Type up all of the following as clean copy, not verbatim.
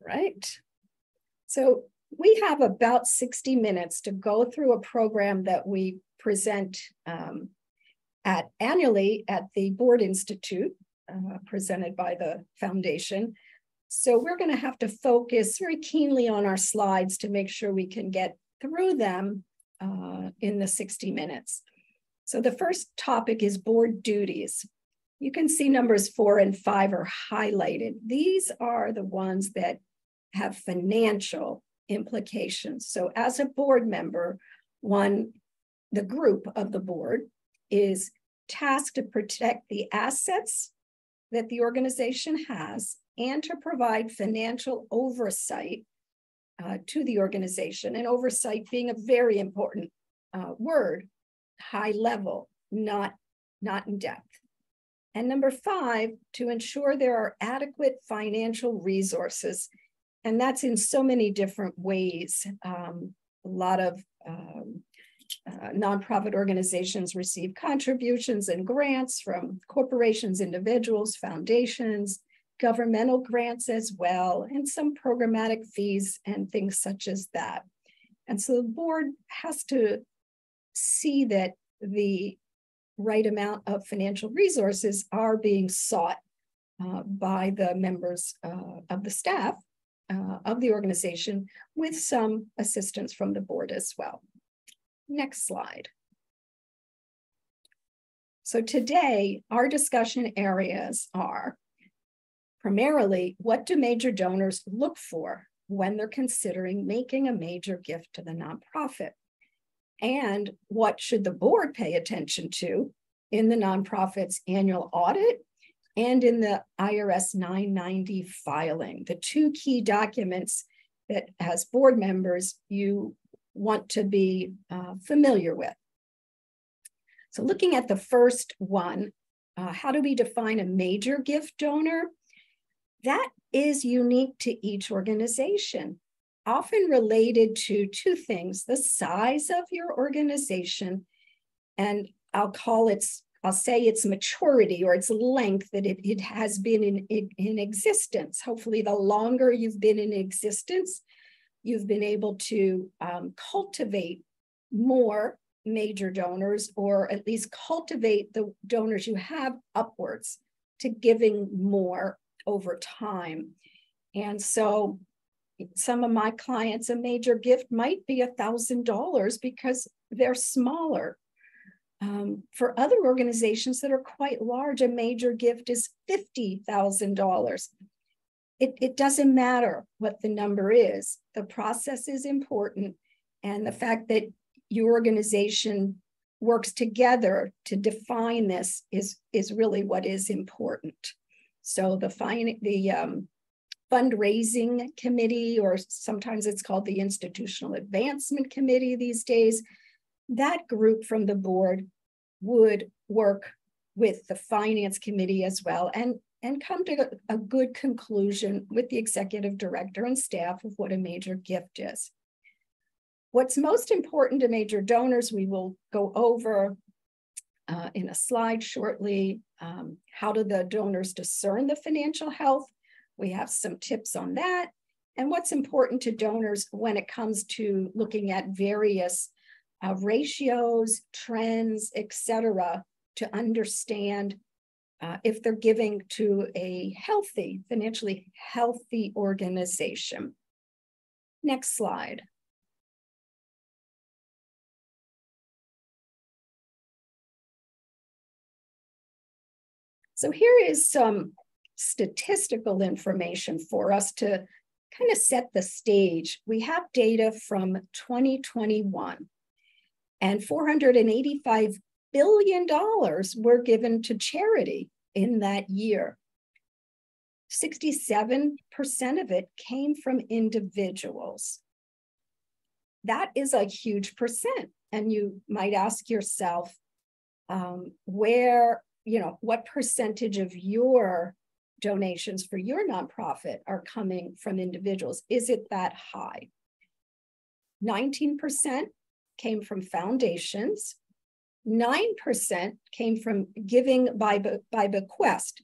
Right. So we have about 60 minutes to go through a program that we present annually at the Board Institute, presented by the foundation. So we're going to have to focus very keenly on our slides to make sure we can get through them in the 60 minutes. So the first topic is board duties. You can see numbers 4 and 5 are highlighted. These are the ones that have financial implications. So as a board member, the group of the board is tasked to protect the assets that the organization has and to provide financial oversight to the organization, and oversight being a very important word, high level, not in depth. And number 5, to ensure there are adequate financial resources. And that's in so many different ways. A lot of nonprofit organizations receive contributions and grants from corporations, individuals, foundations, governmental grants as well, and some programmatic fees and things such as that. And so the board has to see that the right amount of financial resources are being sought by the members of the staff of the organization, with some assistance from the board as well. Next slide. So today, our discussion areas are primarily, what do major donors look for when they're considering making a major gift to the nonprofit? And what should the board pay attention to in the nonprofit's annual audit and in the IRS 990 filing, the 2 key documents that as board members you want to be familiar with. So looking at the first one, how do we define a major gift donor? That is unique to each organization, often related to 2 things: the size of your organization, and I'll say its maturity or its length that it has been in existence. Hopefully, the longer you've been in existence, you've been able to cultivate more major donors, or at least cultivate the donors you have upwards to giving more over time. And so some of my clients, a major gift might be $1,000 because they're smaller. For other organizations that are quite large, a major gift is $50,000. It doesn't matter what the number is. The process is important, and the fact that your organization works together to define this is really what is important. So the fundraising committee, or sometimes it's called the Institutional Advancement Committee these days, that group from the board would work with the finance committee as well and come to a good conclusion with the executive director and staff of what a major gift is. What's most important to major donors, we will go over in a slide shortly. How do the donors discern the financial health? We have some tips on that. And what's important to donors when it comes to looking at various ratios, trends, etc., to understand if they're giving to a healthy, financially healthy organization. Next slide. So here is some statistical information for us to kind of set the stage. We have data from 2021, and $485 billion were given to charity in that year. 67% of it came from individuals. That is a huge percent. And you might ask yourself, what percentage of your donations for your nonprofit are coming from individuals? Is it that high? 19% came from foundations, 9% came from giving by bequest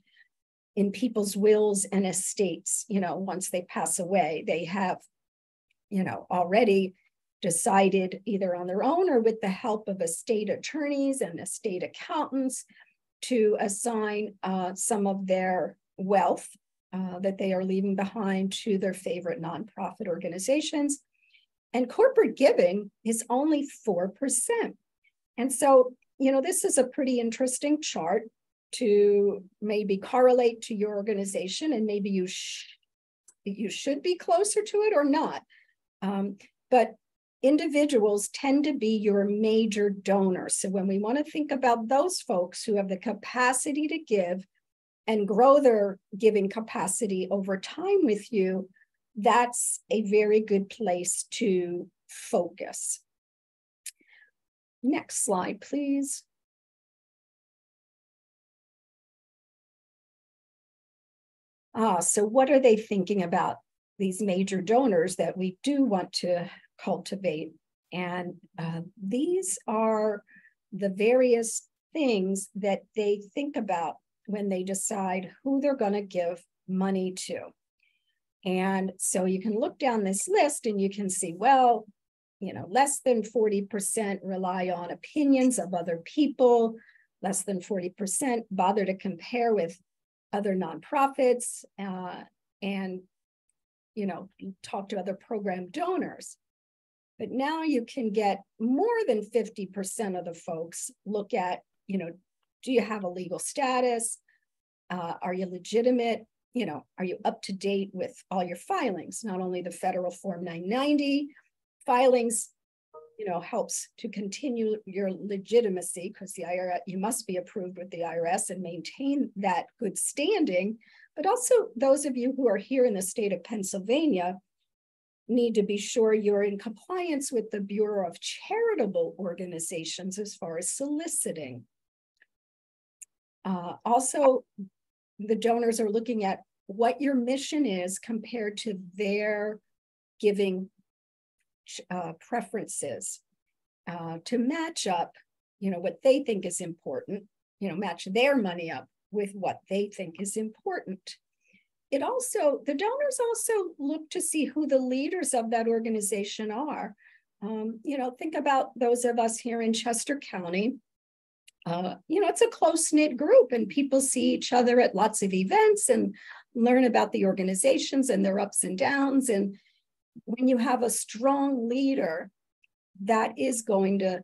in people's wills and estates. Once they pass away, they have, already decided either on their own or with the help of estate attorneys and estate accountants to assign some of their wealth that they are leaving behind to their favorite nonprofit organizations. And corporate giving is only 4%. And so, this is a pretty interesting chart to maybe correlate to your organization, and maybe you should be closer to it or not. But individuals tend to be your major donors. So when we want to think about those folks who have the capacity to give and grow their giving capacity over time with you, that's a very good place to focus. Next slide, please. So what are they thinking about, these major donors that we do want to cultivate? And these are the various things that they think about when they decide who they're going to give money to. And so you can look down this list and you can see, well, less than 40% rely on opinions of other people, less than 40% bother to compare with other nonprofits, and talk to other program donors. But now you can get more than 50% of the folks look at, do you have a legal status? Are you legitimate? Are you up to date with all your filings? Not only the federal Form 990 filings, helps to continue your legitimacy, because the IRS, you must be approved with the IRS and maintain that good standing. But also those of you who are here in the state of Pennsylvania need to be sure you're in compliance with the Bureau of Charitable Organizations as far as soliciting. Also, the donors are looking at what your mission is compared to their giving preferences, to match up, what they think is important, match their money up with what they think is important. The donors also look to see who the leaders of that organization are. Think about those of us here in Chester County. It's a close-knit group, and people see each other at lots of events and learn about the organizations and their ups and downs. And when you have a strong leader, that is going to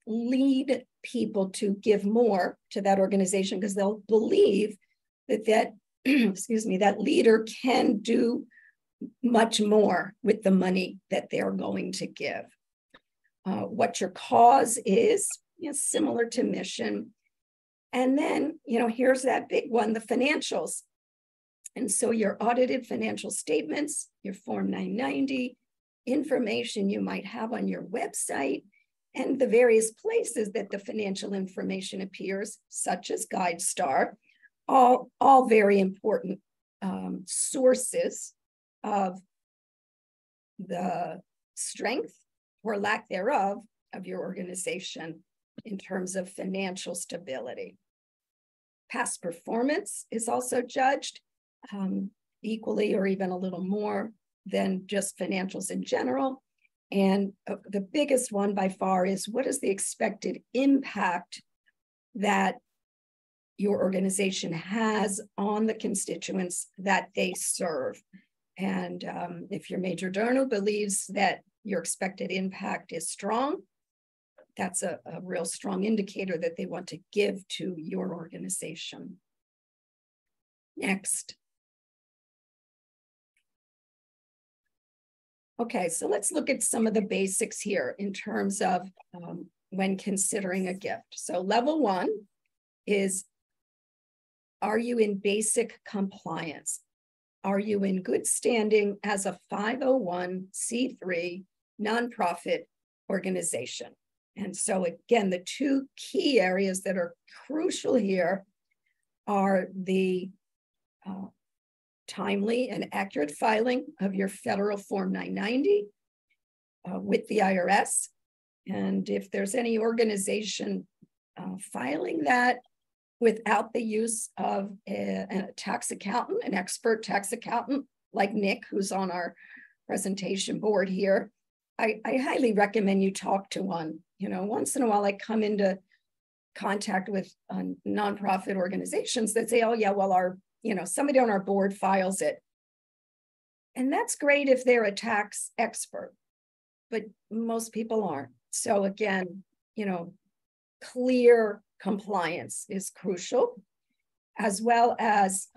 lead people to give more to that organization, because they'll believe that excuse me, that leader can do much more with the money that they're going to give. What your cause is, similar to mission. And then, here's that big one, the financials. And so your audited financial statements, your Form 990, information you might have on your website, and the various places that the financial information appears, such as GuideStar, all very important sources of the strength or lack thereof of your organization in terms of financial stability. Past performance is also judged equally or even a little more than just financials in general. And the biggest one by far is, what is the expected impact that your organization has on the constituents that they serve? And if your major donor believes that your expected impact is strong, that's a real strong indicator that they want to give to your organization. Next. Okay, so let's look at some of the basics here in terms of when considering a gift. So level one is, are you in basic compliance? Are you in good standing as a 501c3 nonprofit organization? And so again, the two key areas that are crucial here are the timely and accurate filing of your federal Form 990 with the IRS. And if there's any organization filing that without the use of a tax accountant, an expert tax accountant like Nick, who's on our presentation board here, I highly recommend you talk to one. You know, once in a while I come into contact with nonprofit organizations that say, oh yeah, well, our, you know, somebody on our board files it. And that's great if they're a tax expert, but most people aren't. So again, you know, clear compliance is crucial, as well as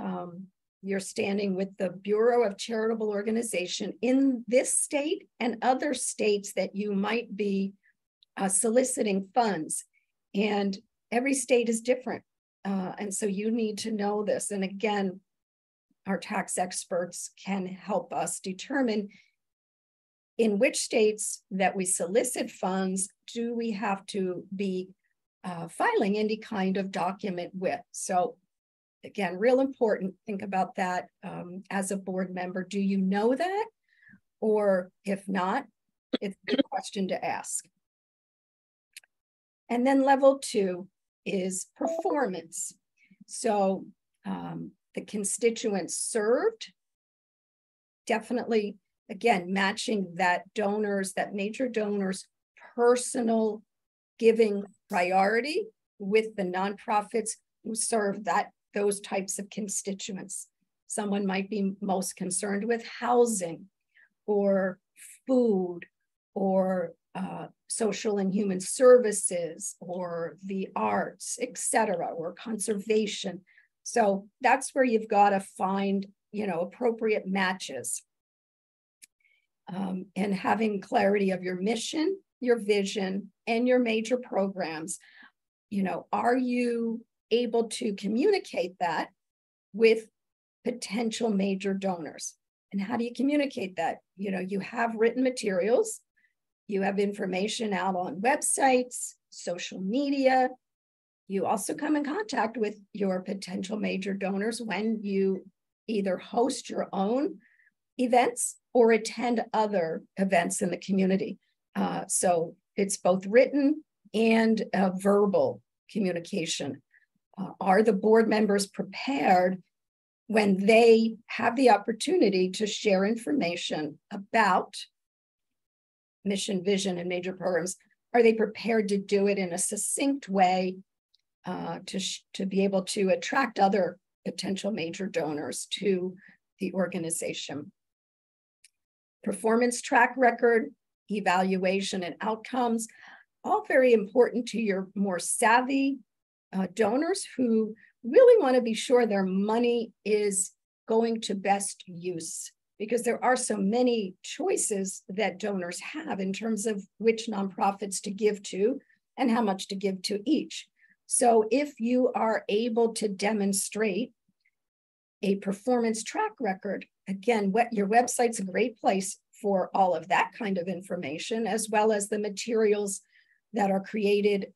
your standing with the Bureau of Charitable Organization in this state and other states that you might be soliciting funds. And every state is different. And so you need to know this. And again, our tax experts can help us determine in which states that we solicit funds do we have to be filing any kind of document with. So again, real important, think about that as a board member. Do you know that? Or if not, it's a good question to ask. And then level 2 is performance. So the constituents served, definitely, again, matching that major donors' personal giving priority with the nonprofits who serve those types of constituents. Someone might be most concerned with housing or food or social and human services or the arts, etc., or conservation. So that's where you've got to find, you know, appropriate matches. And having clarity of your mission, your vision, and your major programs. You know, are you able to communicate that with potential major donors? And how do you communicate that? You know, you have written materials, you have information out on websites, social media. You also come in contact with your potential major donors when you either host your own events or attend other events in the community. So it's both written and verbal communication. Are the board members prepared when they have the opportunity to share information about mission, vision, and major programs? Are they prepared to do it in a succinct way to be able to attract other potential major donors to the organization? Performance track record, evaluation, and outcomes, all very important to your more savvy donors who really want to be sure their money is going to best use, because there are so many choices that donors have in terms of which nonprofits to give to and how much to give to each. So if you are able to demonstrate a performance track record, again, your website's a great place for all of that kind of information, as well as the materials that are created,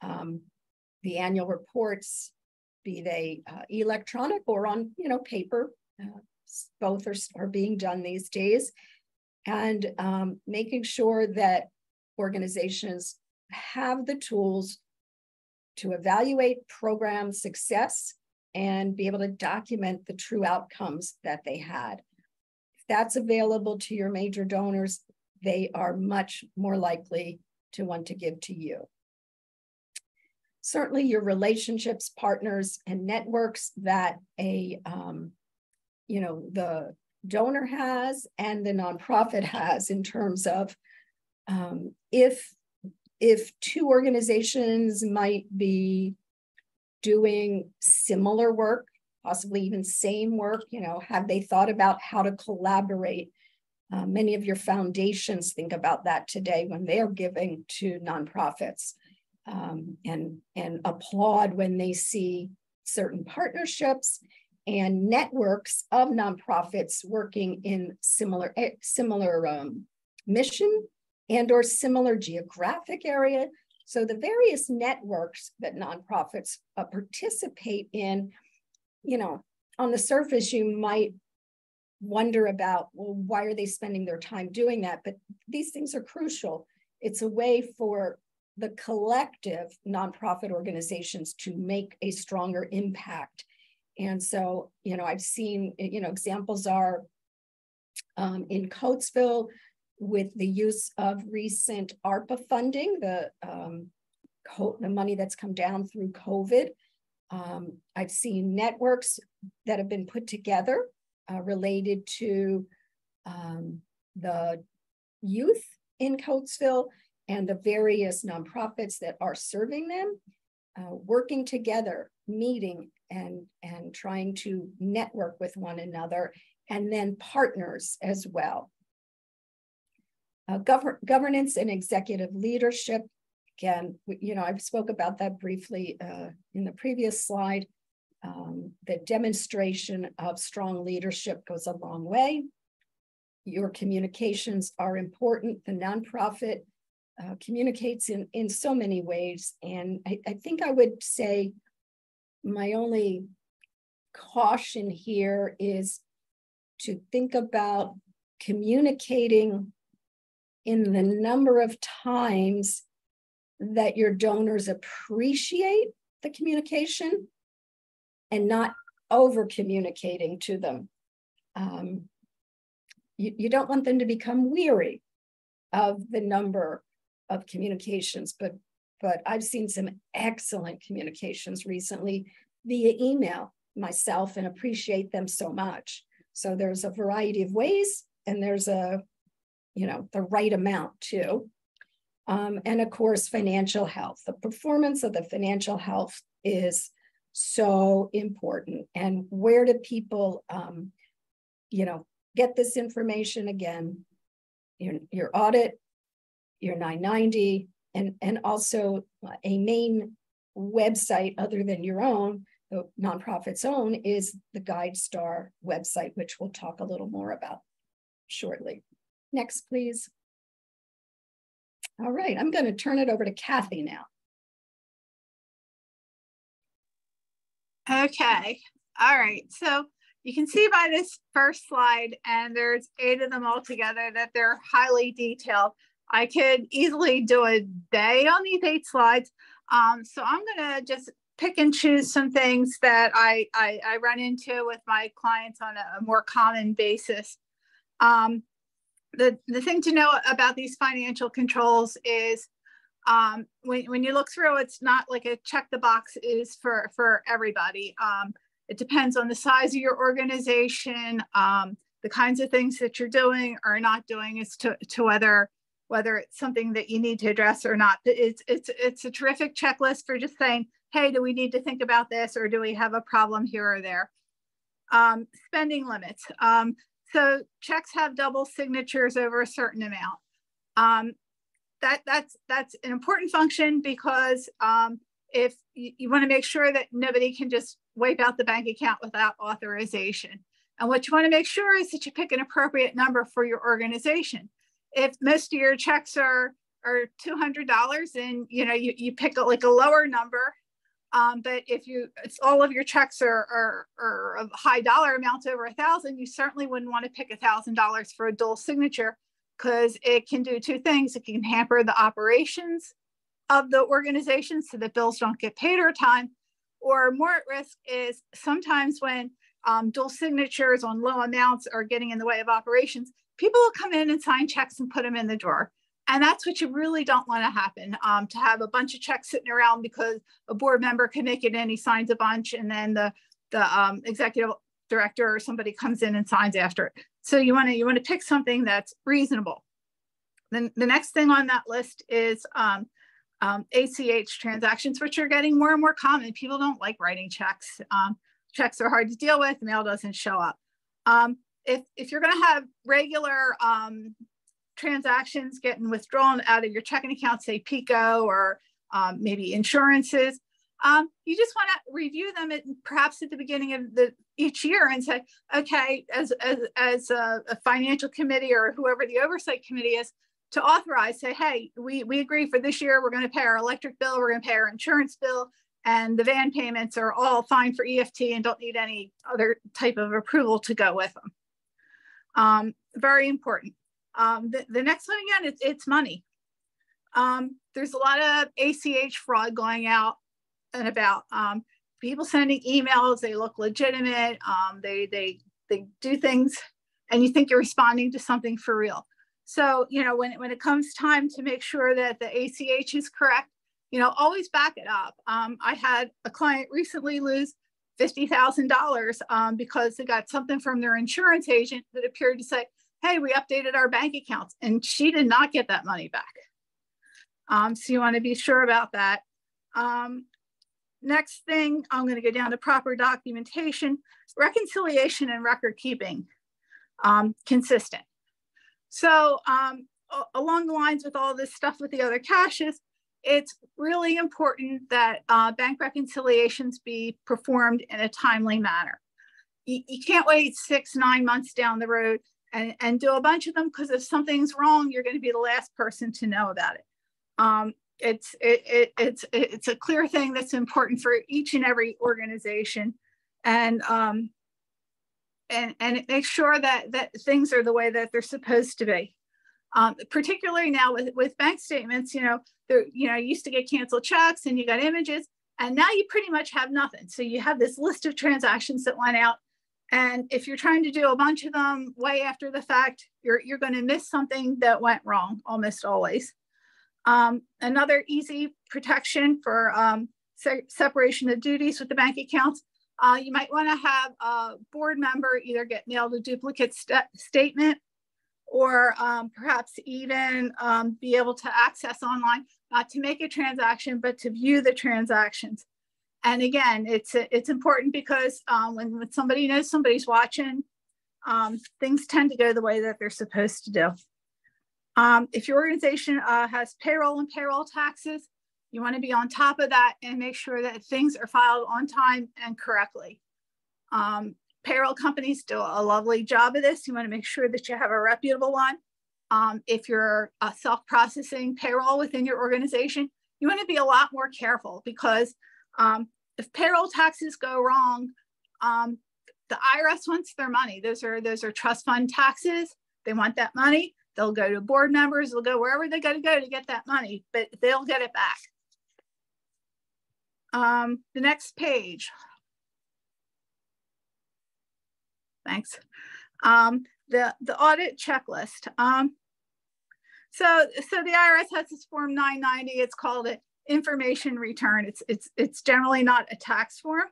the annual reports, be they electronic or on, you know, paper. Both are being done these days, and making sure that organizations have the tools to evaluate program success and be able to document the true outcomes that they had. If that's available to your major donors, they are much more likely to want to give to you. Certainly your relationships, partners, and networks that the donor has and the nonprofit has, in terms of if two organizations might be doing similar work, possibly even same work, you know, have they thought about how to collaborate? Many of your foundations think about that today when they're giving to nonprofits, and applaud when they see certain partnerships and networks of nonprofits working in similar mission and or similar geographic area. So the various networks that nonprofits participate in, you know, on the surface, you might wonder about, well, why are they spending their time doing that? But these things are crucial. It's a way for the collective nonprofit organizations to make a stronger impact. And so, I've seen, examples are in Coatesville with the use of recent ARPA funding, the money that's come down through COVID. I've seen networks that have been put together related to the youth in Coatesville and the various nonprofits that are serving them, working together, meeting and trying to network with one another, and then partners as well. Governance and executive leadership. Again, I spoke about that briefly in the previous slide. The demonstration of strong leadership goes a long way. Your communications are important. The nonprofit communicates in so many ways. And I think I would say my only caution here is to think about communicating in the number of times that your donors appreciate the communication and not over communicating to them. You don't want them to become weary of the number of communications, but I've seen some excellent communications recently via email myself and appreciate them so much. So there's a variety of ways, and there's the right amount too. And of course, financial health. The performance of the financial health is so important. And where do people, get this information? Again, your audit, your 990, and also a main website other than your own, the nonprofit's own, is the GuideStar website, which we'll talk a little more about shortly. Next, please. All right, I'm going to turn it over to Kathy now. Okay, all right. So you can see by this first slide, and there's 8 of them all together, that they're highly detailed. I could easily do a day on these 8 slides. So I'm going to just pick and choose some things that I run into with my clients on a more common basis. The thing to know about these financial controls is when you look through, it's not like a check the box is for everybody. It depends on the size of your organization, the kinds of things that you're doing or not doing as to whether it's something that you need to address or not. It's a terrific checklist for just saying, hey, do we need to think about this, or do we have a problem here or there? Spending limits. So checks have double signatures over a certain amount. That's an important function because if you want to make sure that nobody can just wipe out the bank account without authorization. And what you want to make sure is that you pick an appropriate number for your organization. If most of your checks are $200, and you pick like a lower number. But if all of your checks are of high dollar amounts over $1,000, you certainly wouldn't want to pick $1,000 for a dual signature, because it can do 2 things. It can hamper the operations of the organization so that bills don't get paid on time, or more at risk is sometimes when dual signatures on low amounts are getting in the way of operations, people will come in and sign checks and put them in the drawer. And that's what you really don't want to happen, to have a bunch of checks sitting around because a board member can make it and he signs a bunch, and then the executive director or somebody comes in and signs after it. So you want to pick something that's reasonable. Then the next thing on that list is ACH transactions, which are getting more and more common. People don't like writing checks. Checks are hard to deal with. Mail doesn't show up. If you're going to have regular transactions getting withdrawn out of your checking account, say PICO or maybe insurances, you just want to review them perhaps at the beginning of each year and say, okay, as a financial committee or whoever the oversight committee is, to authorize, say, hey, we agree for this year, we're going to pay our electric bill, we're going to pay our insurance bill, and the van payments are all fine for EFT and don't need any other type of approval to go with them. Very important. The next one, again, it's money. there's a lot of ACH fraud going out and about. People sending emails, they look legitimate. They do things and you think you're responding to something for real. So, you know, when it comes time to make sure that the ACH is correct, you know, always back it up. I had a client recently lose $50,000 because they got something from their insurance agent that appeared to say, hey, we updated our bank accounts, and she did not get that money back. So you want to be sure about that. Next thing, I'm going to go down to proper documentation, reconciliation and record keeping, consistent. So along the lines with all this stuff with the other caches, it's really important that bank reconciliations be performed in a timely manner. You can't wait 6-9 months down the road and do a bunch of them, because if something's wrong, you're going to be the last person to know about it. It's a clear thing that's important for each and every organization, and it makes sure that things are the way that they're supposed to be. Particularly now with bank statements, you used to get canceled checks and you got images, and now you pretty much have nothing. So you have this list of transactions that went out, and if you're trying to do a bunch of them way after the fact, you're going to miss something that went wrong almost always. Another easy protection for separation of duties with the bank accounts, you might want to have a board member either get mailed a duplicate statement, or perhaps even be able to access online, not to make a transaction, but to view the transactions. And again, it's important because when somebody knows somebody's watching, things tend to go the way that they're supposed to do. If your organization has payroll and payroll taxes, you want to be on top of that and make sure that things are filed on time and correctly. Payroll companies do a lovely job of this. You want to make sure that you have a reputable one. If you're self-processing payroll within your organization, you want to be a lot more careful, because if payroll taxes go wrong, the IRS wants their money. Those are trust fund taxes. They want that money. They'll go to board members. They'll go wherever they got to go to get that money, but they'll get it back. The next page. Thanks. The audit checklist. So the IRS has this form 990. It's called an information return. It's generally not a tax form,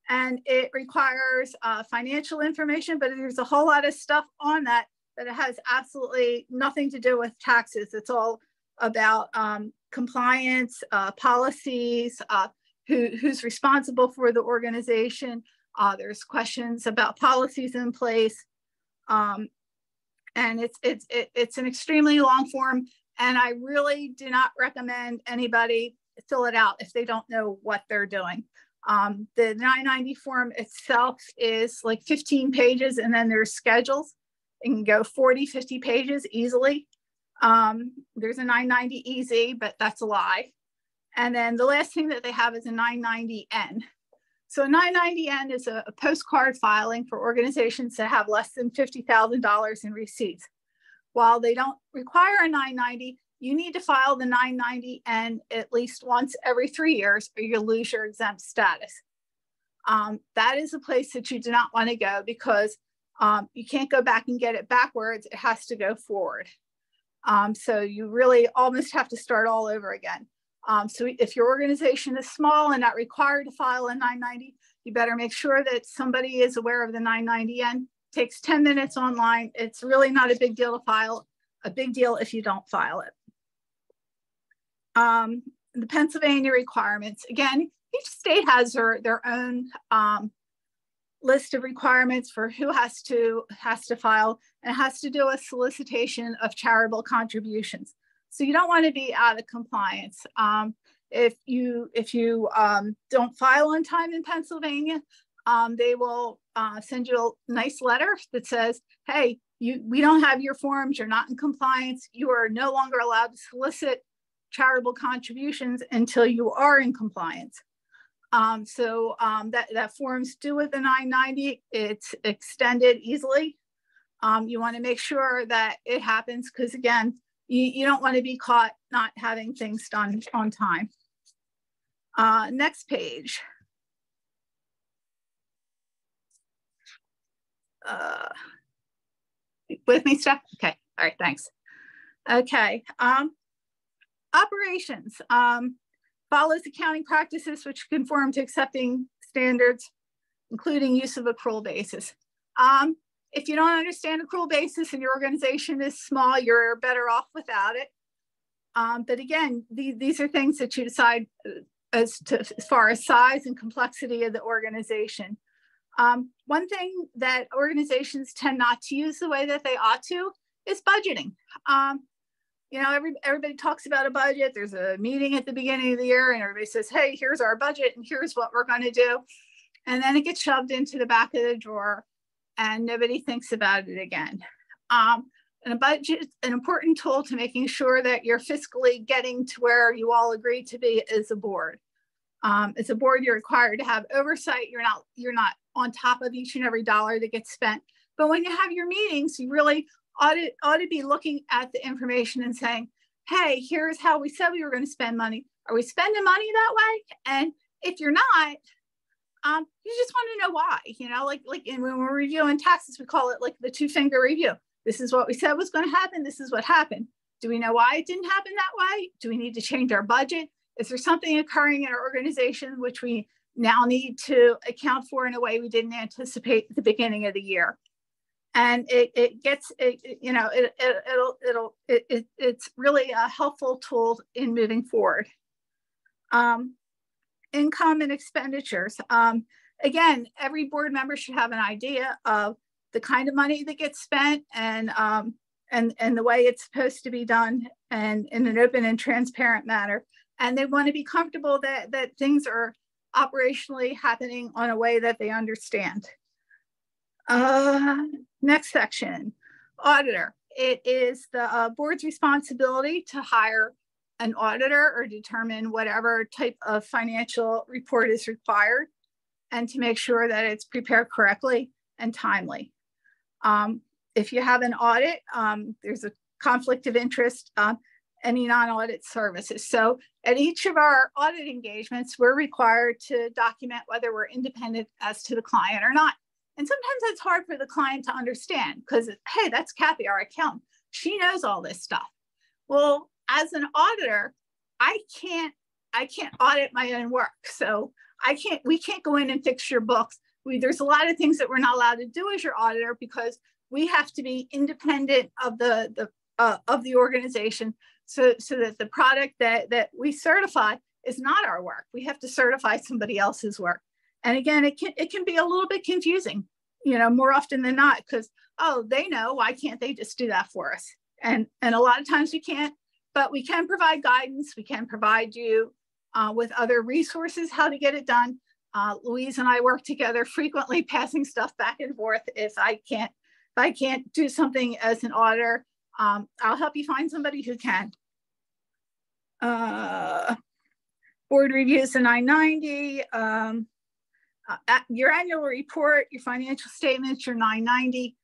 and it requires financial information, but there's a whole lot of stuff on that it has absolutely nothing to do with taxes. It's all about compliance, policies, who's responsible for the organization. There's questions about policies in place, and it's an extremely long form. And I really do not recommend anybody fill it out if they don't know what they're doing. The 990 form itself is like 15 pages, and then there's schedules. It can go 40, 50 pages easily. There's a 990 easy, but that's a lie. And then the last thing that they have is a 990N. So a 990N is a postcard filing for organizations that have less than $50,000 in receipts. While they don't require a 990, you need to file the 990N at least once every 3 years, or you lose your exempt status. That is a place that you do not want to go, because you can't go back and get it backwards. It has to go forward. So you really almost have to start all over again. So if your organization is small and not required to file a 990, you better make sure that somebody is aware of the 990N. It takes 10 minutes online. It's really not a big deal to file, a big deal if you don't file it. The Pennsylvania requirements. Again, each state has their own list of requirements for who has to file, and it has to do with solicitation of charitable contributions. So you don't want to be out of compliance. If you don't file on time in Pennsylvania, they will send you a nice letter that says, hey, we don't have your forms, you're not in compliance, you are no longer allowed to solicit charitable contributions until you are in compliance. That form's due with the 990. It's extended easily. You want to make sure that it happens, because again, you don't want to be caught not having things done on time. Next page. With me, Steph? Okay, all right, thanks. Okay, operations follows accounting practices which conform to accepting standards, including use of accrual basis. If you don't understand accrual basis and your organization is small, you're better off without it. But again, these are things that you decide as far as size and complexity of the organization. One thing that organizations tend not to use the way that they ought to is budgeting. You know, everybody talks about a budget. There's a meeting at the beginning of the year and everybody says, hey, here's our budget and here's what we're going to do. And then it gets shoved into the back of the drawer and nobody thinks about it again. And a budget is an important tool to making sure that you're fiscally getting to where you all agree to be as a board. As a board, you're required to have oversight. You're not on top of each and every dollar that gets spent. But when you have your meetings, you really ought to be looking at the information and saying, hey, here's how we said we were going to spend money. Are we spending money that way? And if you're not, you just want to know why. You know, like when we're reviewing taxes, we call it like the 2-finger review. This is what we said was going to happen. This is what happened. Do we know why it didn't happen that way? Do we need to change our budget? Is there something occurring in our organization which we now need to account for in a way we didn't anticipate at the beginning of the year? And it's really a helpful tool in moving forward. Income and expenditures. Again, every board member should have an idea of the kind of money that gets spent and the way it's supposed to be done and in an open and transparent manner. And they want to be comfortable that things are operationally happening on a way that they understand. Next section, auditor. It is the board's responsibility to hire an auditor or determine whatever type of financial report is required and to make sure that it's prepared correctly and timely. If you have an audit, there's a conflict of interest, any non-audit services. So at each of our audit engagements, we're required to document whether we're independent as to the client or not. And sometimes it's hard for the client to understand because, hey, that's Kathy, our accountant. She knows all this stuff. Well, as an auditor, I can't audit my own work. So we can't go in and fix your books. There's a lot of things that we're not allowed to do as your auditor because we have to be independent of the organization so that the product that we certify is not our work. We have to certify somebody else's work. And again, it can be a little bit confusing, you know, more often than not, because, oh, they know, why can't they just do that for us? And a lot of times we can't, but we can provide guidance. We can provide you with other resources, how to get it done. Louise and I work together frequently, passing stuff back and forth. If I can't do something as an auditor, I'll help you find somebody who can. Board reviews the 990. Your annual report, your financial statements, your 990.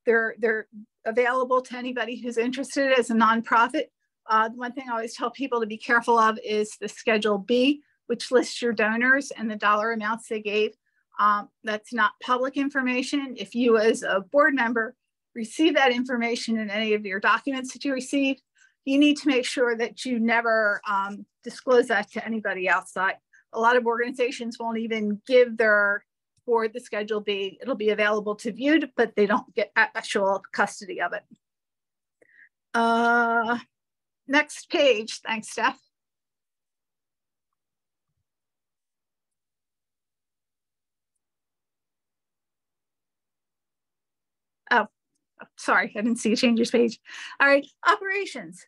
They're available to anybody who's interested as a nonprofit. One thing I always tell people to be careful of is the Schedule B, which lists your donors and the dollar amounts they gave. That's not public information. If you as a board member receive that information in any of your documents that you receive, you need to make sure that you never disclose that to anybody outside. A lot of organizations won't even give their board the Schedule B. It'll be available to view, but they don't get actual custody of it. Next page. Thanks, Steph. Oh, sorry, I didn't see you change your page. All right, operations.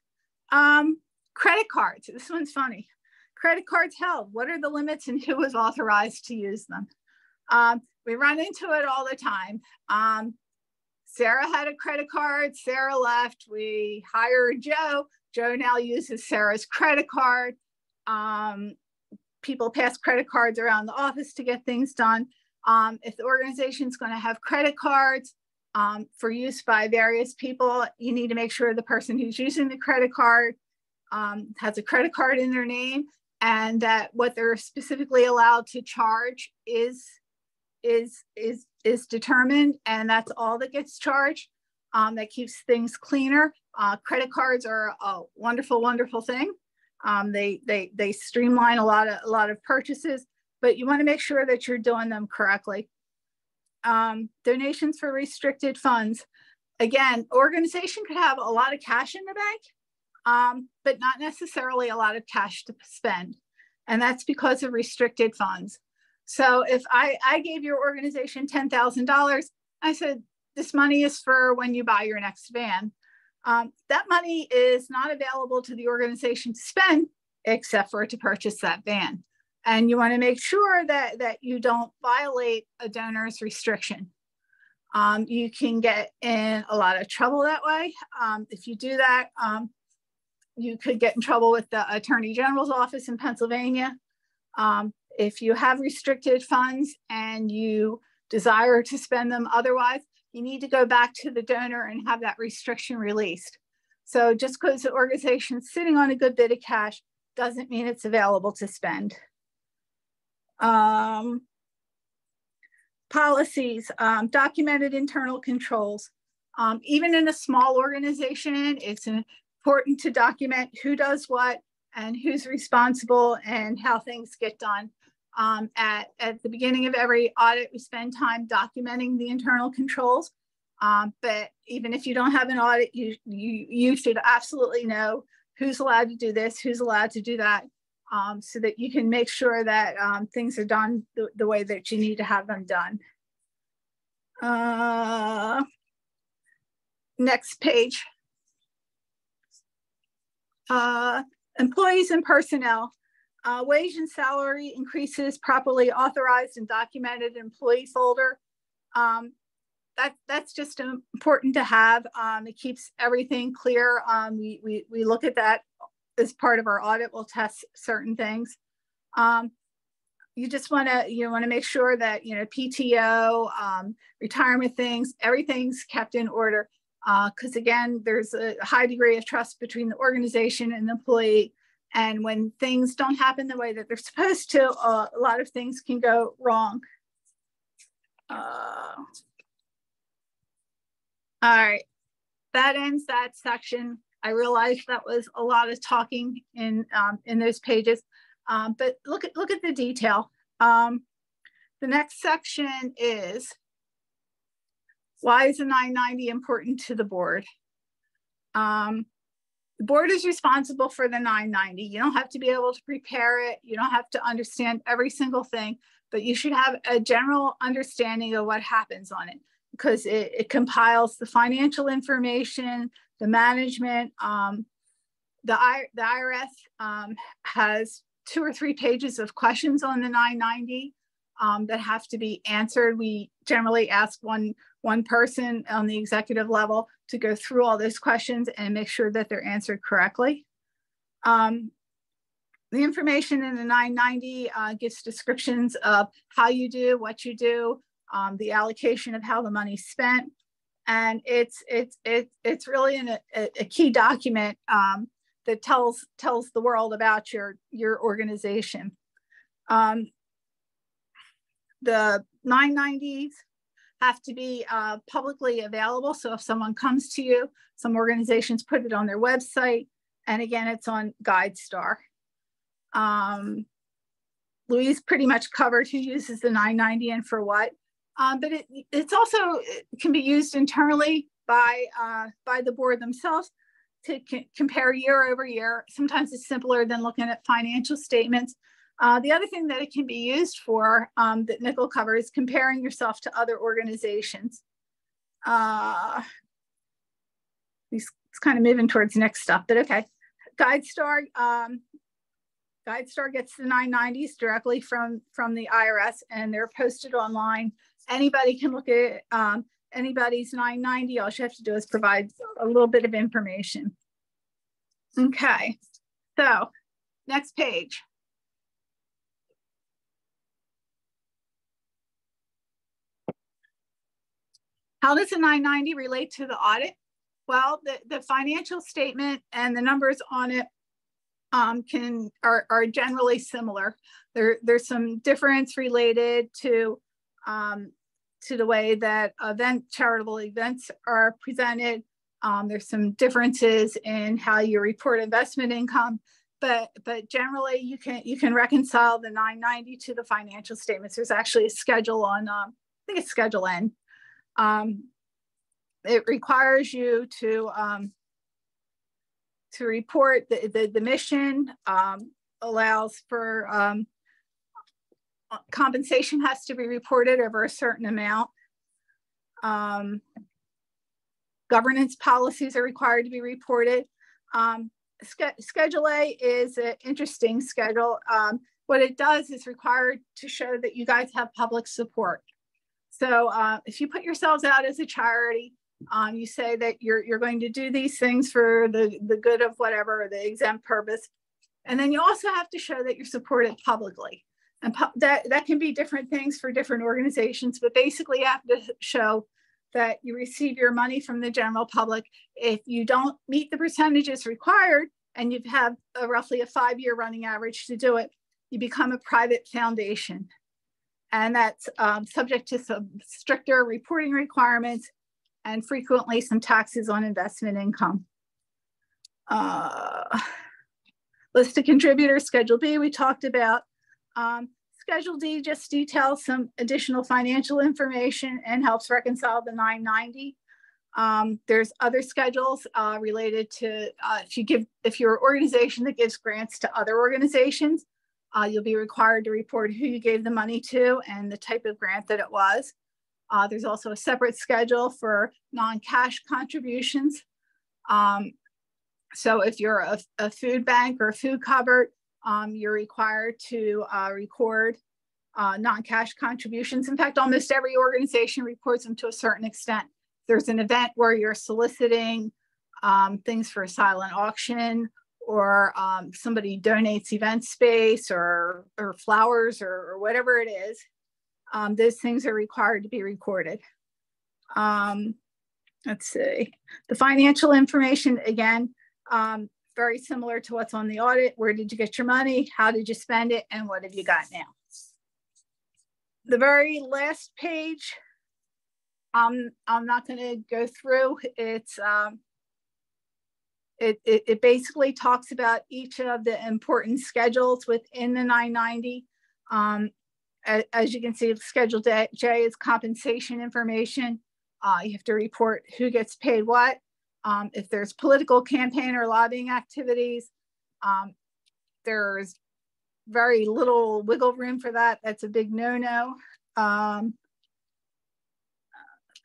Credit cards. This one's funny. Credit cards held. What are the limits and who is authorized to use them? We run into it all the time. Sarah had a credit card. Sarah left. We hired Joe. Joe now uses Sarah's credit card. People pass credit cards around the office to get things done. If the organization is going to have credit cards, for use by various people. You need to make sure the person who's using the credit card has a credit card in their name, and that what they're specifically allowed to charge is determined, and that's all that gets charged. That keeps things cleaner. Credit cards are a wonderful, wonderful thing. They streamline a lot of purchases, but you want to make sure that you're doing them correctly. Donations for restricted funds. Again, organization could have a lot of cash in the bank, but not necessarily a lot of cash to spend. And that's because of restricted funds. So if I gave your organization $10,000, I said, this money is for when you buy your next van. That money is not available to the organization to spend, except for to purchase that van. And you want to make sure that you don't violate a donor's restriction. You can get in a lot of trouble that way. If you do that, you could get in trouble with the Attorney General's office in Pennsylvania. If you have restricted funds and you desire to spend them otherwise, you need to go back to the donor and have that restriction released. So just because the organization's sitting on a good bit of cash doesn't mean it's available to spend. Policies, documented internal controls. Even in a small organization, it's important to document who does what and who's responsible and how things get done. At the beginning of every audit, we spend time documenting the internal controls. But even if you don't have an audit, you should absolutely know who's allowed to do this, who's allowed to do that, so that you can make sure that things are done the way that you need to have them done. Next page. Employees and personnel. Wage and salary increases properly authorized and documented employee folder. That's just important to have. It keeps everything clear. We look at that as part of our audit. We'll test certain things. You just want to make sure that PTO, retirement things, everything's kept in order. Because again, there's a high degree of trust between the organization and the employee. And when things don't happen the way that they're supposed to, a lot of things can go wrong. All right, that ends that section. I realized that was a lot of talking in those pages, but look at the detail. The next section is, why is a 990 important to the board? The board is responsible for the 990. You don't have to be able to prepare it. You don't have to understand every single thing, but you should have a general understanding of what happens on it, because it compiles the financial information, the management. The IRS has 2 or 3 pages of questions on the 990 that have to be answered. We generally ask one person on the executive level to go through all those questions and make sure that they're answered correctly. The information in the 990 gives descriptions of how you do, what you do, the allocation of how the money's spent. And it's really a key document that tells the world about your organization. The 990s have to be publicly available. So if someone comes to you, some organizations put it on their website. And again, it's on GuideStar. Louise pretty much covered who uses the 990 and for what. But it can be used internally by the board themselves to compare year over year. Sometimes it's simpler than looking at financial statements. The other thing that it can be used for that Nicole covers is comparing yourself to other organizations. It's kind of moving towards next stuff, but okay. GuideStar gets the 990s directly from the IRS, and they're posted online. Anybody can look at anybody's 990. All you have to do is provide a little bit of information. Okay, so next page. How does a 990 relate to the audit? Well, the financial statement and the numbers on it are generally similar. There's some difference related to the way that charitable events are presented. There's some differences in how you report investment income, but generally you can reconcile the 990 to the financial statements. There's actually a schedule on, I think it's Schedule N. It requires you to report the mission, allows for compensation has to be reported over a certain amount. Governance policies are required to be reported. Schedule A is an interesting schedule. What it does is required to show that you guys have public support. So if you put yourselves out as a charity, you say that you're going to do these things for the good of whatever, the exempt purpose. And then you also have to show that you're supported publicly. And that can be different things for different organizations, but basically you have to show that you receive your money from the general public. If you don't meet the percentages required and you have roughly a 5-year running average to do it, you become a private foundation. And that's subject to some stricter reporting requirements and frequently some taxes on investment income. List of contributors, Schedule B, we talked about. Schedule D just details some additional financial information and helps reconcile the 990. There's other schedules related to if you're an organization that gives grants to other organizations, you'll be required to report who you gave the money to and the type of grant that it was. There's also a separate schedule for non-cash contributions. So if you're a food bank or a food cupboard, you're required to record non-cash contributions. In fact, almost every organization reports them to a certain extent. There's an event where you're soliciting things for a silent auction, or somebody donates event space or flowers or whatever it is. Those things are required to be recorded. Let's see. The financial information, again, very similar to what's on the audit. Where did you get your money? How did you spend it? And what have you got now? The very last page, I'm not going to go through. It basically talks about each of the important schedules within the 990. As you can see, Schedule J is compensation information. You have to report who gets paid what. If there's political campaign or lobbying activities, there's very little wiggle room for that. That's a big no-no.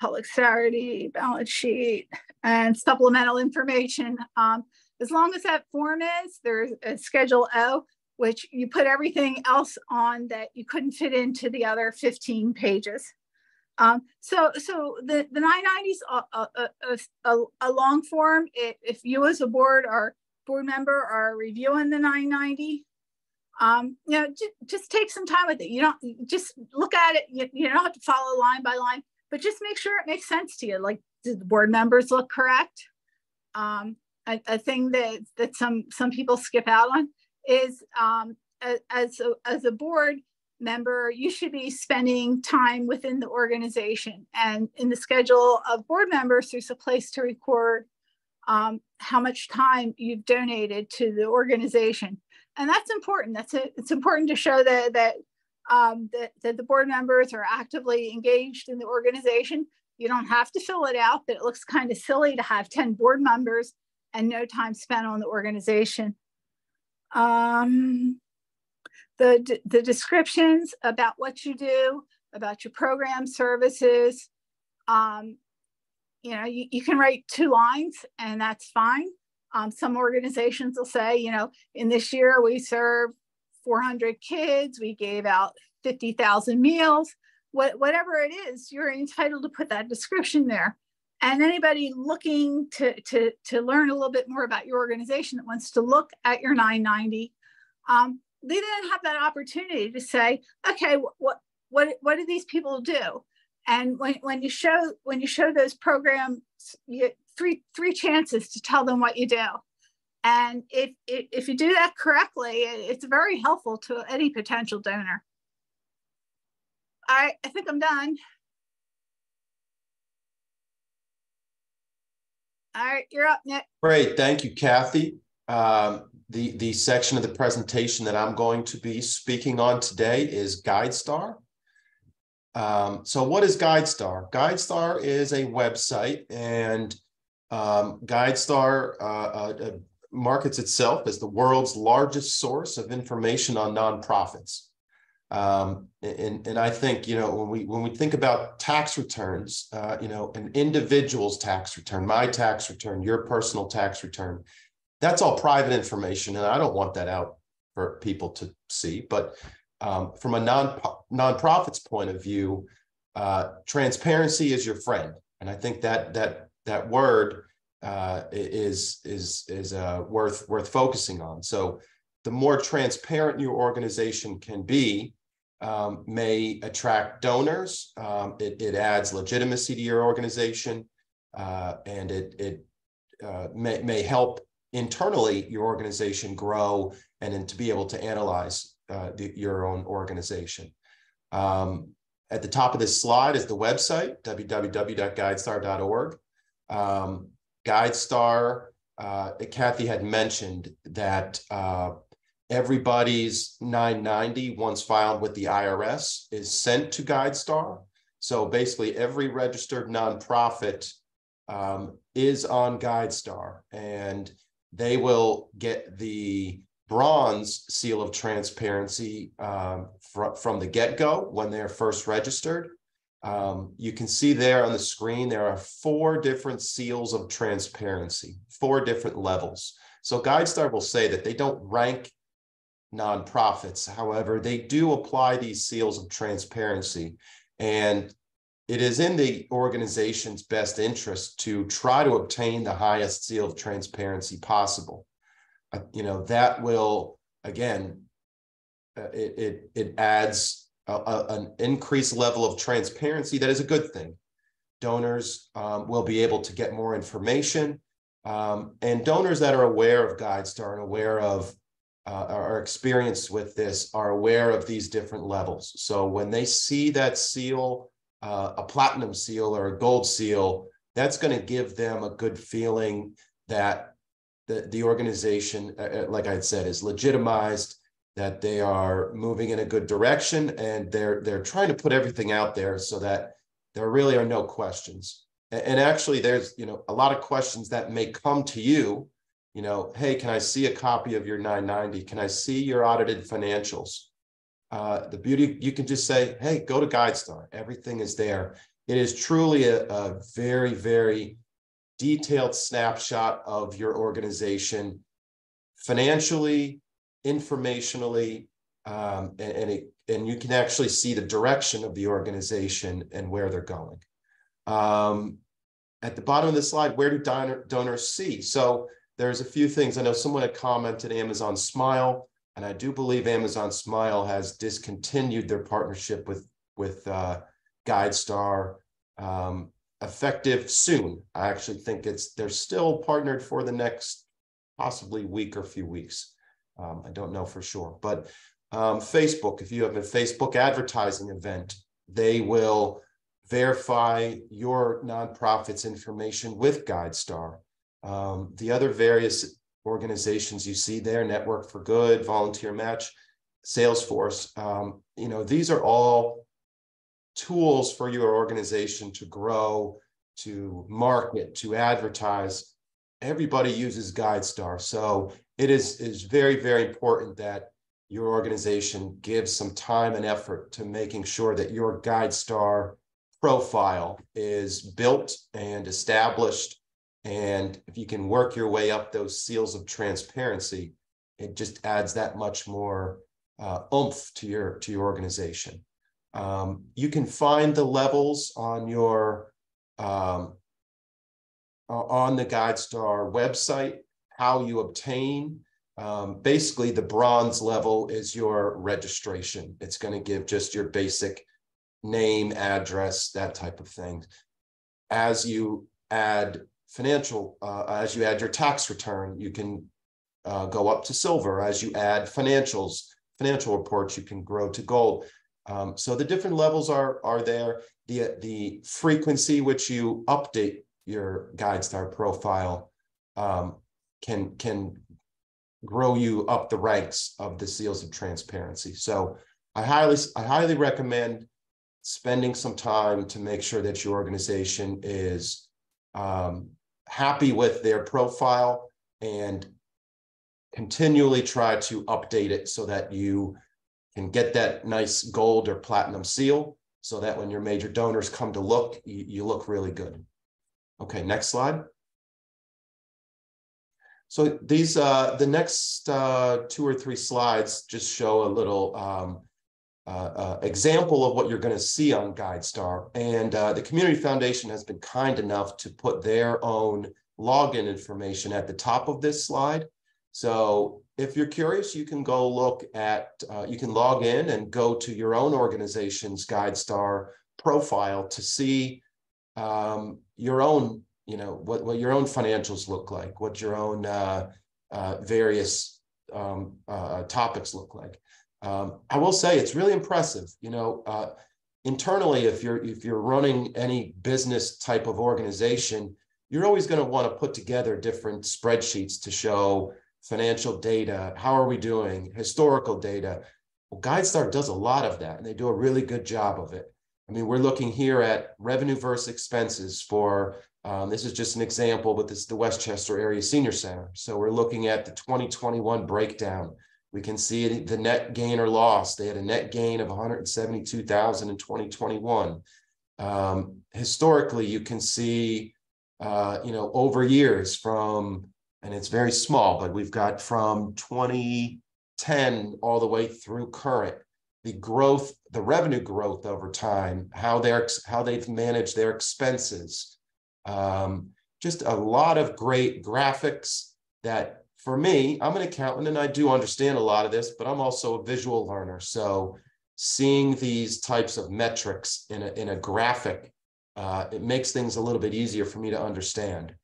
Public charity, balance sheet, and supplemental information. As long as that form is, there's a Schedule O, which you put everything else on that you couldn't fit into the other 15 pages. So the 990 is a long form. If you as a board or board member are reviewing the 990, just take some time with it. You don't just look at it. You don't have to follow line by line, but just make sure it makes sense to you. Like, did the board members look correct? A thing that some people skip out on is as a board member, you should be spending time within the organization. And in the schedule of board members, there's a place to record how much time you've donated to the organization. And that's important. It's important to show that the board members are actively engaged in the organization. You don't have to fill it out, but it looks kind of silly to have 10 board members and no time spent on the organization. The descriptions about what you do, about your program services, you can write 2 lines and that's fine. Some organizations will say, in this year we served 400 kids, we gave out 50,000 meals, whatever it is, you're entitled to put that description there. And anybody looking to learn a little bit more about your organization that wants to look at your 990, they didn't have that opportunity to say, okay, what do these people do? And when you show those programs, you get three chances to tell them what you do. And if you do that correctly, it's very helpful to any potential donor. I think I'm done. All right, you're up, Nick. Great, thank you, Kathy. The section of the presentation that I'm going to be speaking on today is GuideStar. So what is GuideStar? GuideStar is a website, and GuideStar markets itself as the world's largest source of information on nonprofits. And I think, you know, when we think about tax returns, you know, an individual's tax return, my tax return, your personal tax return, that's all private information, and I don't want that out for people to see. But from a nonprofit's point of view, transparency is your friend, and I think that word is worth focusing on. So the more transparent your organization can be, may attract donors. It adds legitimacy to your organization, and it may help internally your organization grow and to be able to analyze your own organization. At the top of this slide is the website, www.guidestar.org. GuideStar, Kathy had mentioned that everybody's 990, once filed with the IRS, is sent to GuideStar. So basically every registered nonprofit is on GuideStar, and they will get the bronze seal of transparency from the get-go when they're first registered. You can see there on the screen, there are 4 different seals of transparency, 4 different levels. So GuideStar will say that they don't rank nonprofits. However, they do apply these seals of transparency, and it is in the organization's best interest to try to obtain the highest seal of transparency possible. You know, that will, again, it adds an increased level of transparency. That is a good thing. Donors will be able to get more information, and donors that are aware of GuideStar and aware of are experienced with this are aware of these different levels. So when they see that seal, a platinum seal or a gold seal, that's going to give them a good feeling that the organization, like I said, is legitimized, that they are moving in a good direction, and they're trying to put everything out there so that there really are no questions. And actually, there's, you know, a lot of questions that may come to you. You know, hey, can I see a copy of your 990? Can I see your audited financials? The beauty, you can just say, hey, go to GuideStar. Everything is there. It is truly a very, very detailed snapshot of your organization, financially, informationally, and you can actually see the direction of the organization and where they're going. At the bottom of the slide, where do donors see? So there's a few things. I know someone had commented Amazon Smile, and I do believe Amazon Smile has discontinued their partnership with GuideStar, effective soon. I actually think they're still partnered for the next possibly week or few weeks. I don't know for sure, but Facebook, if you have a Facebook advertising event, they will verify your nonprofit's information with GuideStar. The other various organizations you see there, Network for Good, Volunteer Match, Salesforce, you know, these are all tools for your organization to grow, to market, to advertise. Everybody uses GuideStar. So it is very, very important that your organization gives some time and effort to making sure that your GuideStar profile is built and established. And if you can work your way up those seals of transparency, it just adds that much more oomph to your organization. You can find the levels on your on the GuideStar website, how you obtain. Basically, the bronze level is your registration. It's going to give just your basic name, address, that type of thing. As you add as you add your tax return, you can go up to silver. As you add financial reports, you can grow to gold. So the different levels are there. The frequency which you update your GuideStar profile can grow you up the ranks of the seals of transparency. So I highly recommend spending some time to make sure that your organization is happy with their profile and continually try to update it so that you can get that nice gold or platinum seal, so that when your major donors come to look, you look really good. Okay, next slide. So these, the next 2 or 3 slides just show a little example of what you're going to see on GuideStar. And the Community Foundation has been kind enough to put their own login information at the top of this slide. So if you're curious, you can go look at, you can log in and go to your own organization's GuideStar profile to see your own, what your own financials look like, what your own various topics look like. I will say it's really impressive. Internally, if you're running any business type of organization, you're always going to want to put together different spreadsheets to show financial data, how are we doing, historical data. Well, GuideStar does a lot of that, and they do a really good job of it. I mean, we're looking here at revenue versus expenses for, this is just an example, but this is the Westchester Area Senior Center. So we're looking at the 2021 breakdown. We can see the net gain or loss. They had a net gain of $172,000 in 2021. Historically, you can see, over years from, and it's very small, but we've got from 2010 all the way through current, the growth, the revenue growth over time, how they've managed their expenses. Just a lot of great graphics that, for me, I'm an accountant and I do understand a lot of this, but I'm also a visual learner. So seeing these types of metrics in a graphic, it makes things a little bit easier for me to understand.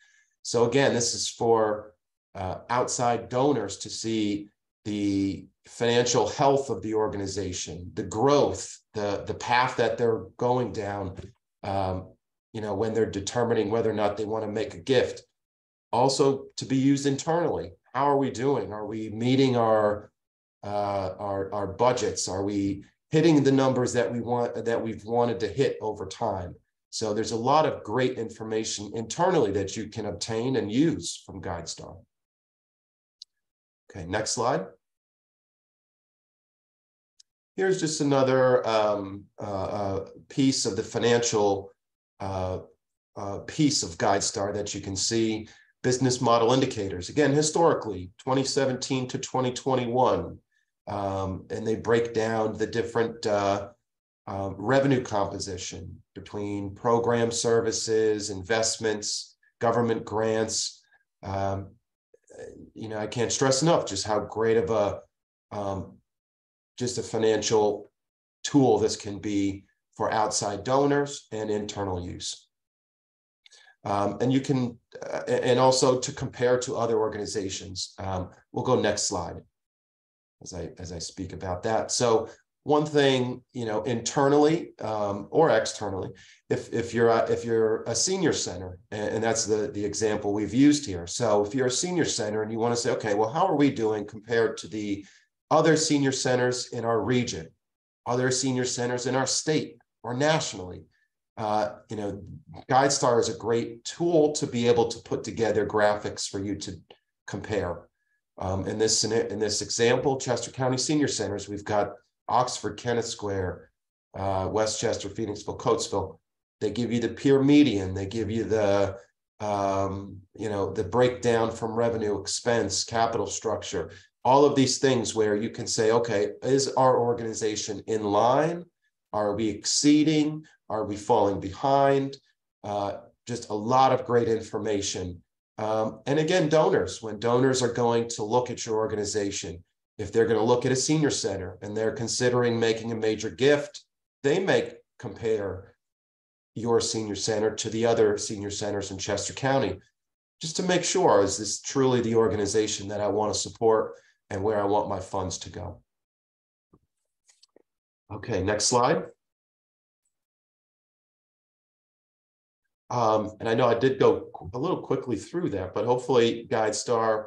So again, this is for outside donors to see the financial health of the organization, the growth, the path that they're going down, when they're determining whether or not they want to make a gift. Also to be used internally. How are we doing? Are we meeting our budgets? Are we hitting the numbers that we've wanted to hit over time? So there's a lot of great information internally that you can obtain and use from GuideStar. Okay, next slide. Here's just another piece of the financial piece of GuideStar that you can see. Business model indicators. Again, historically, 2017 to 2021, and they break down the different revenue composition between program services, investments, government grants. I can't stress enough just how great of just a financial tool this can be for outside donors and internal use. And you can, and also to compare to other organizations. We'll go next slide as I speak about that. So one thing, internally or externally, if you're a senior center, and that's the example we've used here. So if you're a senior center and you want to say, okay, well, how are we doing compared to the other senior centers in our region, other senior centers in our state or nationally? GuideStar is a great tool to be able to put together graphics for you to compare. In this example, Chester County Senior Centers, we've got Oxford, Kenneth Square, Westchester, Phoenixville, Coatesville. They give you the peer median. They give you the breakdown from revenue, expense, capital structure, all of these things where you can say, okay, is our organization in line? Are we exceeding? Are we falling behind? Just a lot of great information. And again, donors, when donors are going to look at your organization, if they're going to look at a senior center and they're considering making a major gift, they make compare your senior center to the other senior centers in Chester County, just to make sure, is this truly the organization that I want to support and where I want my funds to go? Okay, next slide. And I know I did go a little quickly through that, but hopefully GuideStar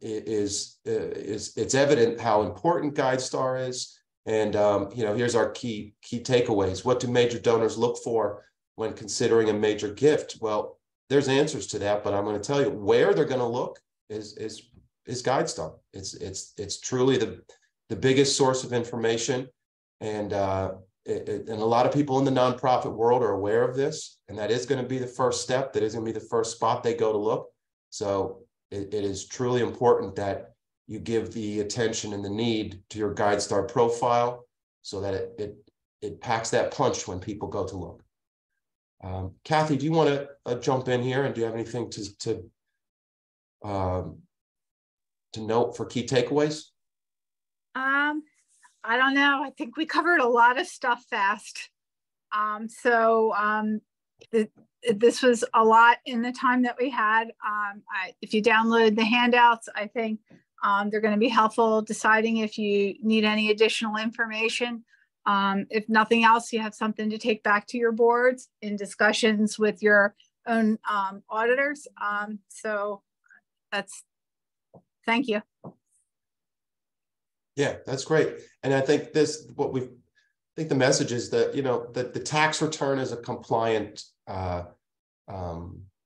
it's evident how important GuideStar is. And here's our key takeaways. What do major donors look for when considering a major gift? Well, there's answers to that, but I'm going to tell you where they're going to look is GuideStar. It's truly the biggest source of information, and and a lot of people in the nonprofit world are aware of this, and that is going to be the first step. That is going to be the first spot they go to look. So it is truly important that you give the attention and the need to your GuideStar profile so that it packs that punch when people go to look. Kathy, do you want to jump in here, and do you have anything to note for key takeaways? I don't know. I think we covered a lot of stuff fast. This was a lot in the time that we had. If you download the handouts, I think they're going to be helpful deciding if you need any additional information. If nothing else, you have something to take back to your boards in discussions with your own auditors. Thank you. Yeah, that's great. And I think the message is that, that the tax return is a compliant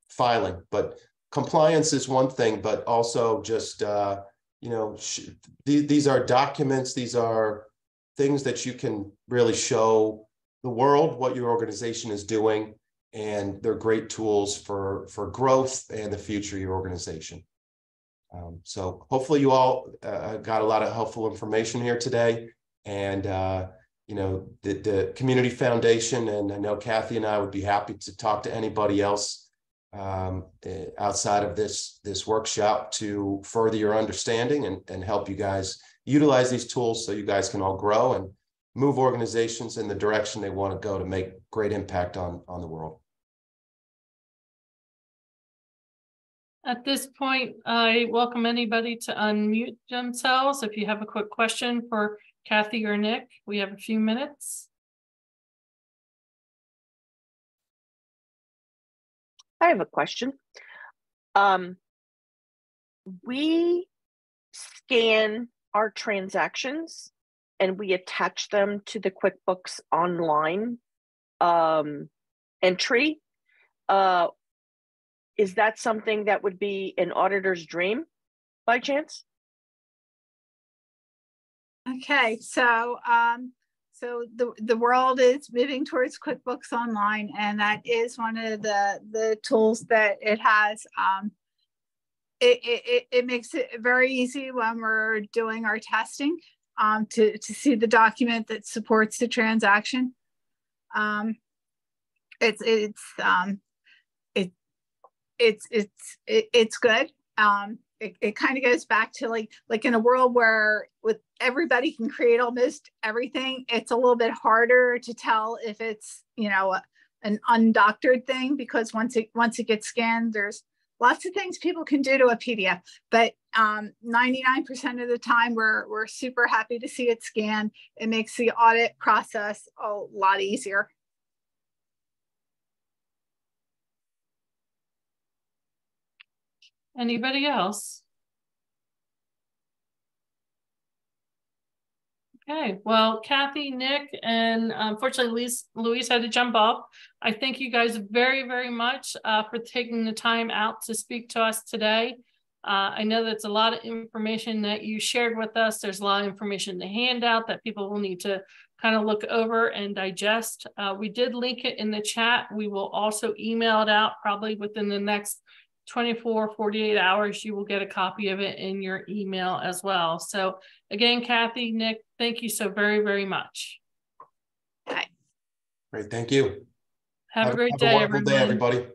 filing, but compliance is one thing, but also just, these are documents, these are things that you can really show the world what your organization is doing, and they're great tools for growth and the future of your organization. So hopefully you all got a lot of helpful information here today, and the Community Foundation, and I know Kathy and I would be happy to talk to anybody else outside of this workshop to further your understanding and help you guys utilize these tools so you guys can all grow and move organizations in the direction they want to go to make great impact on the world. At this point, I welcome anybody to unmute themselves. If you have a quick question for Kathy or Nick, we have a few minutes. I have a question. We scan our transactions and we attach them to the QuickBooks Online entry. Is that something that would be an auditor's dream by chance? Okay, so the world is moving towards QuickBooks Online, and that is one of the tools that it has. It makes it very easy when we're doing our testing to see the document that supports the transaction. It's good. It kind of goes back to like in a world where with everybody can create almost everything, it's a little bit harder to tell if it's an undoctored thing, because once it gets scanned, there's lots of things people can do to a PDF, but 99% of the time we're super happy to see it scanned. It makes the audit process a lot easier. Anybody else? Okay, well, Kathy, Nick, and unfortunately Louise had to jump off. I thank you guys very, very much for taking the time out to speak to us today. I know that's a lot of information that you shared with us. There's a lot of information in the handout that people will need to kind of look over and digest. We did link it in the chat. We will also email it out probably within the next 48 hours. You will get a copy of it in your email as well. So again, Kathy, Nick, thank you so very, very much. Bye. Great, thank you. Have a great day, everybody.